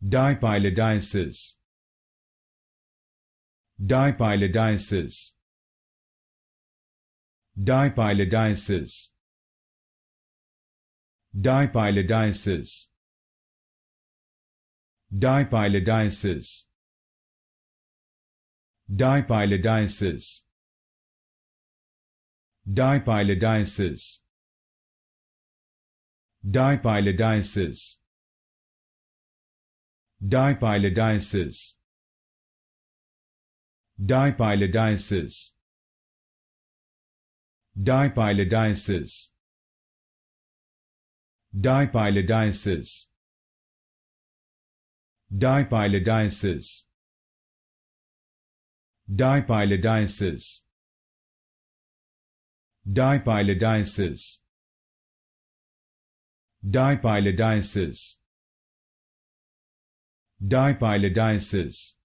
Dipylidiasis. Dipylidiasis. Dipylidiasis. Dipylidiasis. Dipylidiasis. Dipylidiasis. Dipylidiasis. Dipylidiasis. Dipylidiasis. Dipylidiasis. Dipylidiasis. Dipylidiasis. Dipylidiasis. Dipylidiasis. Dipylidiasis. Dipylidiasis. Dipylidiasis.